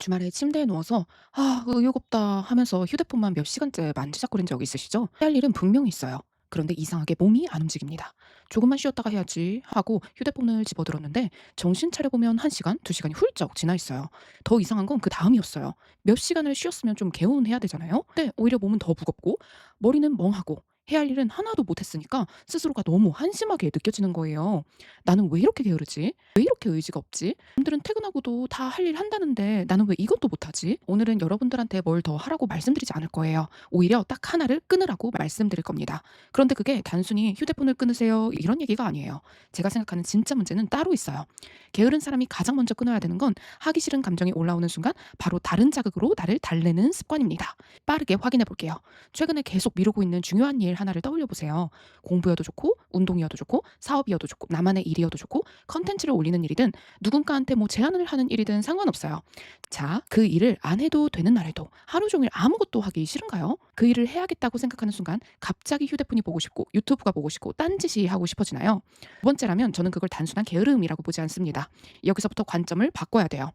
주말에 침대에 누워서 의욕 없다 하면서 휴대폰만 몇 시간째 만지작거린 적 있으시죠? 할 일은 분명히 있어요. 그런데 이상하게 몸이 안 움직입니다. 조금만 쉬었다가 해야지 하고 휴대폰을 집어들었는데 정신 차려보면 1시간, 2시간이 훌쩍 지나 있어요. 더 이상한 건 그 다음이었어요. 몇 시간을 쉬었으면 좀 개운해야 되잖아요. 근데 오히려 몸은 더 무겁고 머리는 멍하고 해야 할 일은 하나도 못했으니까 스스로가 너무 한심하게 느껴지는 거예요. 나는 왜 이렇게 게으르지? 왜 이렇게 의지가 없지? 남들은 퇴근하고도 다 할 일 한다는데 나는 왜 이것도 못하지? 오늘은 여러분들한테 뭘 더 하라고 말씀드리지 않을 거예요. 오히려 딱 하나를 끊으라고 말씀드릴 겁니다. 그런데 그게 단순히 휴대폰을 끊으세요 이런 얘기가 아니에요. 제가 생각하는 진짜 문제는 따로 있어요. 게으른 사람이 가장 먼저 끊어야 되는 건 하기 싫은 감정이 올라오는 순간 바로 다른 자극으로 나를 달래는 습관입니다. 빠르게 확인해 볼게요. 최근에 계속 미루고 있는 중요한 일 하나를 떠올려 보세요. 공부여도 좋고 운동이어도 좋고 사업이어도 좋고 나만의 일이어도 좋고 컨텐츠를 올리는 일이든 누군가한테 뭐 제안을 하는 일이든 상관없어요. 자, 그 일을 안 해도 되는 날에도 하루 종일 아무것도 하기 싫은가요? 그 일을 해야겠다고 생각하는 순간 갑자기 휴대폰이 보고 싶고 유튜브가 보고 싶고 딴짓이 하고 싶어지나요? 두 번째라면 저는 그걸 단순한 게으름이라고 보지 않습니다. 여기서부터 관점을 바꿔야 돼요.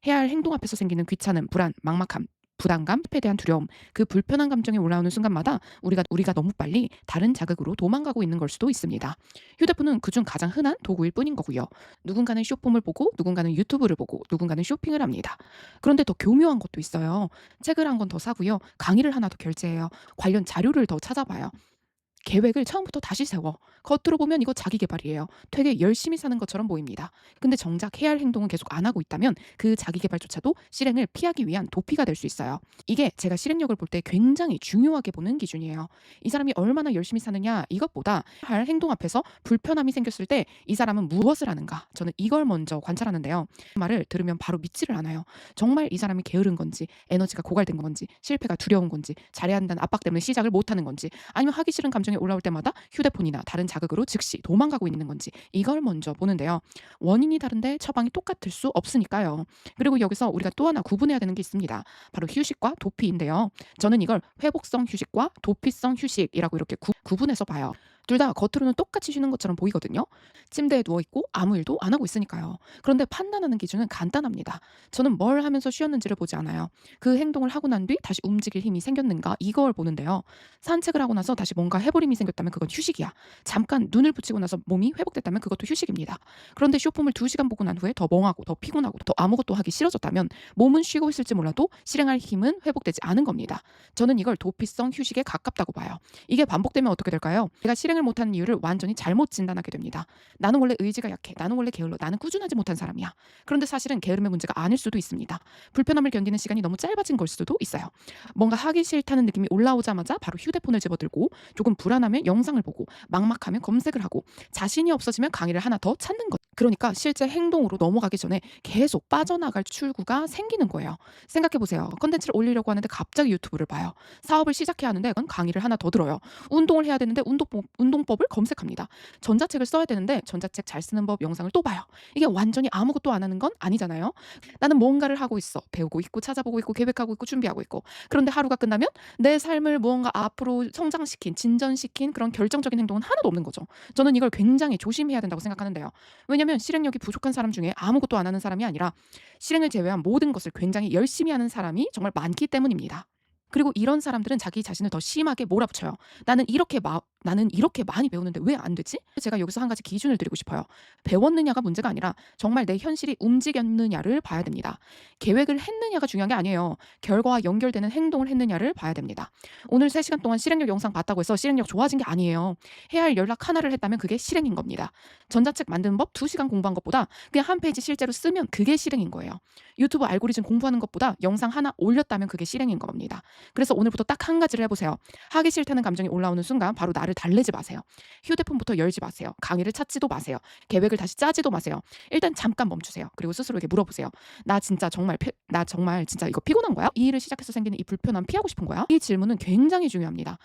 해야 할 행동 앞에서 생기는 귀찮음, 불안, 막막함, 부담감, 에 대한 두려움, 그 불편한 감정이 올라오는 순간마다 우리가 너무 빨리 다른 자극으로 도망가고 있는 걸 수도 있습니다. 휴대폰은 그중 가장 흔한 도구일 뿐인 거고요. 누군가는 쇼폼을 보고 누군가는 유튜브를 보고 누군가는 쇼핑을 합니다. 그런데 더 교묘한 것도 있어요. 책을 한 권 더 사고요. 강의를 하나 더 결제해요. 관련 자료를 더 찾아봐요. 계획을 처음부터 다시 세워. 겉으로 보면 이거 자기 계발이에요. 되게 열심히 사는 것처럼 보입니다. 근데 정작 해야 할 행동은 계속 안 하고 있다면 그 자기 계발조차도 실행을 피하기 위한 도피가 될 수 있어요. 이게 제가 실행력을 볼 때 굉장히 중요하게 보는 기준이에요. 이 사람이 얼마나 열심히 사느냐 이것보다 할 행동 앞에서 불편함이 생겼을 때 이 사람은 무엇을 하는가? 저는 이걸 먼저 관찰하는데요. 그 말을 들으면 바로 믿지를 않아요. 정말 이 사람이 게으른 건지, 에너지가 고갈된 건지, 실패가 두려운 건지, 잘해야 한다는 압박 때문에 시작을 못 하는 건지, 아니면 하기 싫은 감정이 올라올 때마다 휴대폰이나 다른 자극으로 즉시 도망가고 있는 건지 이걸 먼저 보는데요. 원인이 다른데 처방이 똑같을 수 없으니까요. 그리고 여기서 우리가 또 하나 구분해야 되는 게 있습니다. 바로 휴식과 도피인데요. 저는 이걸 회복성 휴식과 도피성 휴식이라고 이렇게 구분해서 봐요. 둘 다 겉으로는 똑같이 쉬는 것처럼 보이거든요. 침대에 누워 있고 아무 일도 안 하고 있으니까요. 그런데 판단하는 기준은 간단합니다. 저는 뭘 하면서 쉬었는지를 보지 않아요. 그 행동을 하고 난 뒤 다시 움직일 힘이 생겼는가 이걸 보는데요. 산책을 하고 나서 다시 뭔가 해버림이 생겼다면 그건 휴식이야. 잠깐 눈을 붙이고 나서 몸이 회복됐다면 그것도 휴식입니다. 그런데 쇼폼을 2시간 보고 난 후에 더 멍하고 더 피곤하고 더 아무것도 하기 싫어졌다면 몸은 쉬고 있을지 몰라도 실행할 힘은 회복되지 않은 겁니다. 저는 이걸 도피성 휴식에 가깝다고 봐요. 이게 반복되면 어떻게 될까요? 내가 실행을 못하는 이유를 완전히 잘못 진단하게 됩니다. 나는 원래 의지가 약해. 나는 원래 게을러. 나는 꾸준하지 못한 사람이야. 그런데 사실은 게으름의 문제가 아닐 수도 있습니다. 불편함을 견디는 시간이 너무 짧아진 걸 수도 있어요. 뭔가 하기 싫다는 느낌이 올라오자마자 바로 휴대폰을 집어들고 조금 불안하면 영상을 보고 막막하면 검색을 하고 자신이 없어지면 강의를 하나 더 찾는 것. 그러니까 실제 행동으로 넘어가기 전에 계속 빠져나갈 출구가 생기는 거예요. 생각해 보세요. 컨텐츠를 올리려고 하는데 갑자기 유튜브를 봐요. 사업을 시작해야 하는데 강의를 하나 더 들어요. 운동을 해야 되는데 운동법을 검색합니다. 전자책을 써야 되는데 전자책 잘 쓰는 법 영상을 또 봐요. 이게 완전히 아무것도 안 하는 건 아니잖아요. 나는 뭔가를 하고 있어. 배우고 있고 찾아보고 있고 계획하고 있고 준비하고 있고. 그런데 하루가 끝나면 내 삶을 무언가 앞으로 성장시킨 진전시킨 그런 결정적인 행동은 하나도 없는 거죠. 저는 이걸 굉장히 조심해야 된다고 생각하는데요. 왜냐하면 실행력이 부족한 사람 중에 아무것도 안 하는 사람이 아니라 실행을 제외한 모든 것을 굉장히 열심히 하는 사람이 정말 많기 때문입니다. 그리고 이런 사람들은 자기 자신을 더 심하게 몰아붙여요. 나는 이렇게 많이 배우는데 왜 안 되지? 제가 여기서 한 가지 기준을 드리고 싶어요. 배웠느냐가 문제가 아니라 정말 내 현실이 움직였느냐를 봐야 됩니다. 계획을 했느냐가 중요한 게 아니에요. 결과와 연결되는 행동을 했느냐를 봐야 됩니다. 오늘 3시간 동안 실행력 영상 봤다고 해서 실행력 좋아진 게 아니에요. 해야 할 연락 하나를 했다면 그게 실행인 겁니다. 전자책 만드는 법 2시간 공부한 것보다 그냥 한 페이지 실제로 쓰면 그게 실행인 거예요. 유튜브 알고리즘 공부하는 것보다 영상 하나 올렸다면 그게 실행인 겁니다. 그래서 오늘부터 딱 한 가지를 해보세요. 하기 싫다는 감정이 올라오는 순간 바로 나를 달래지 마세요. 휴대폰부터 열지 마세요. 강의를 찾지도 마세요. 계획을 다시 짜지도 마세요. 일단 잠깐 멈추세요. 그리고 스스로에게 물어보세요. 나 정말 진짜 이거 피곤한 거야? 이 일을 시작해서 생기는 이 불편함 피하고 싶은 거야? 이 질문은 굉장히 중요합니다.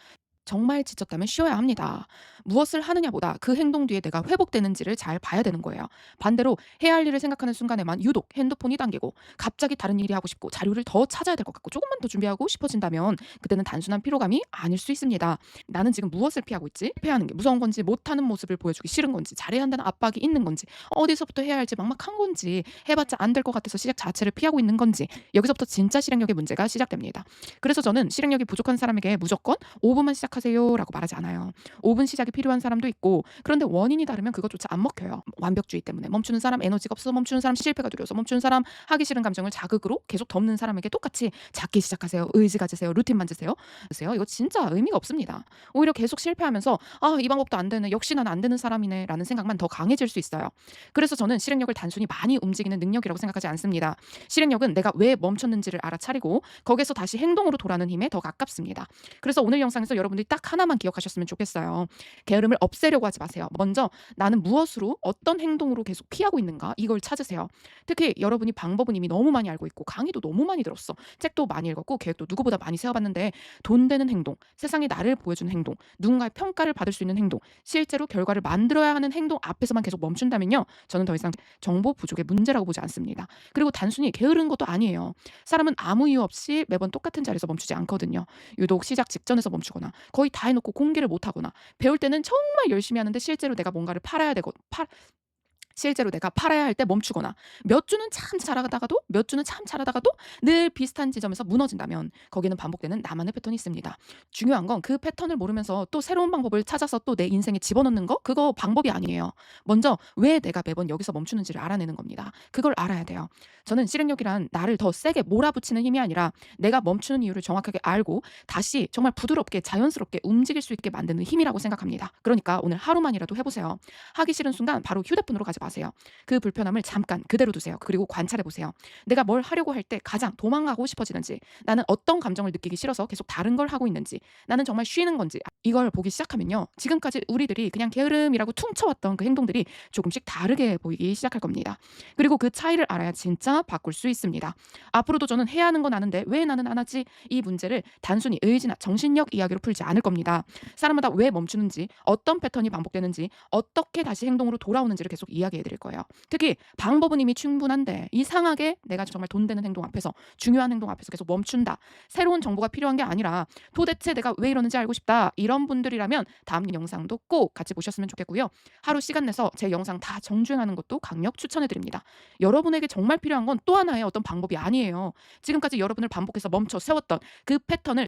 정말 지쳤다면 쉬어야 합니다. 무엇을 하느냐보다 그 행동 뒤에 내가 회복되는지를 잘 봐야 되는 거예요. 반대로 해야 할 일을 생각하는 순간에만 유독 핸드폰이 당기고 갑자기 다른 일이 하고 싶고 자료를 더 찾아야 될 것 같고 조금만 더 준비하고 싶어진다면 그때는 단순한 피로감이 아닐 수 있습니다. 나는 지금 무엇을 피하고 있지? 피하는 게 무서운 건지 못하는 모습을 보여주기 싫은 건지 잘해야 한다는 압박이 있는 건지 어디서부터 해야 할지 막막한 건지 해봤자 안 될 것 같아서 시작 자체를 피하고 있는 건지 여기서부터 진짜 실행력의 문제가 시작됩니다. 그래서 저는 실행력이 부족한 사람에게 무조건 5분만 시작하세요라고 말하지 않아요. 5분 시작이 필요한 사람도 있고 그런데 원인이 다르면 그것조차 안 먹혀요. 완벽주의 때문에 멈추는 사람 에너지가 없어서 멈추는 사람 실패가 두려워서 멈추는 사람 하기 싫은 감정을 자극으로 계속 덮는 사람에게 똑같이 작게 시작하세요. 의지 가지세요. 루틴 만드세요. 보세요. 이거 진짜 의미가 없습니다. 오히려 계속 실패하면서 이 방법도 안 되네. 역시 난 안 되는 사람이네라는 생각만 더 강해질 수 있어요. 그래서 저는 실행력을 단순히 많이 움직이는 능력이라고 생각하지 않습니다. 실행력은 내가 왜 멈췄는지를 알아차리고 거기에서 다시 행동으로 돌아오는 힘에 더 가깝습니다. 그래서 오늘 영상에서 여러분들이 딱 하나만 기억하셨으면 좋겠어요. 게으름을 없애려고 하지 마세요. 먼저 나는 무엇으로 어떤 행동으로 계속 피하고 있는가 이걸 찾으세요. 특히 여러분이 방법은 이미 너무 많이 알고 있고 강의도 너무 많이 들었어. 책도 많이 읽었고 계획도 누구보다 많이 세워봤는데 돈 되는 행동, 세상이 나를 보여주는 행동, 누군가의 평가를 받을 수 있는 행동, 실제로 결과를 만들어야 하는 행동 앞에서만 계속 멈춘다면요. 저는 더 이상 정보 부족의 문제라고 보지 않습니다. 그리고 단순히 게으른 것도 아니에요. 사람은 아무 이유 없이 매번 똑같은 자리에서 멈추지 않거든요. 유독 시작 직전에서 멈추거나 거의 다 해놓고 공개를 못하거나 배울 때는 정말 열심히 하는데 실제로 내가 뭔가를 팔아야 되고 실제로 내가 팔아야 할 때 멈추거나 몇 주는 참 잘하다가도 몇 주는 참 잘하다가도 늘 비슷한 지점에서 무너진다면 거기는 반복되는 나만의 패턴이 있습니다. 중요한 건 그 패턴을 모르면서 또 새로운 방법을 찾아서 또 내 인생에 집어넣는 거 그거 방법이 아니에요. 먼저 왜 내가 매번 여기서 멈추는지를 알아내는 겁니다. 그걸 알아야 돼요. 저는 실행력이란 나를 더 세게 몰아붙이는 힘이 아니라 내가 멈추는 이유를 정확하게 알고 다시 정말 부드럽게 자연스럽게 움직일 수 있게 만드는 힘이라고 생각합니다. 그러니까 오늘 하루만이라도 해보세요. 하기 싫은 순간 바로 휴대폰으로 가지 마세요. 그 불편함을 잠깐 그대로 두세요. 그리고 관찰해 보세요. 내가 뭘 하려고 할 때 가장 도망가고 싶어지는지, 나는 어떤 감정을 느끼기 싫어서 계속 다른 걸 하고 있는지, 나는 정말 쉬는 건지 이걸 보기 시작하면요. 지금까지 우리들이 그냥 게으름이라고 퉁쳐왔던 그 행동들이 조금씩 다르게 보이기 시작할 겁니다. 그리고 그 차이를 알아야 진짜 바꿀 수 있습니다. 앞으로도 저는 해야 하는 건 아는데 왜 나는 안 하지? 이 문제를 단순히 의지나 정신력 이야기로 풀지 않을 겁니다. 사람마다 왜 멈추는지, 어떤 패턴이 반복되는지, 어떻게 다시 행동으로 돌아오는지를 계속 이야기해 드릴 거예요. 특히 방법은 이미 충분한데 이상하게 내가 정말 돈 되는 행동 앞에서 중요한 행동 앞에서 계속 멈춘다. 새로운 정보가 필요한 게 아니라 도대체 내가 왜 이러는지 알고 싶다. 이런 분들이라면 다음 영상도 꼭 같이 보셨으면 좋겠고요. 하루 시간 내서 제 영상 다 정주행하는 것도 강력 추천해 드립니다. 여러분에게 정말 필요한 건 또 하나의 어떤 방법이 아니에요. 지금까지 여러분을 반복해서 멈춰 세웠던 그 패턴을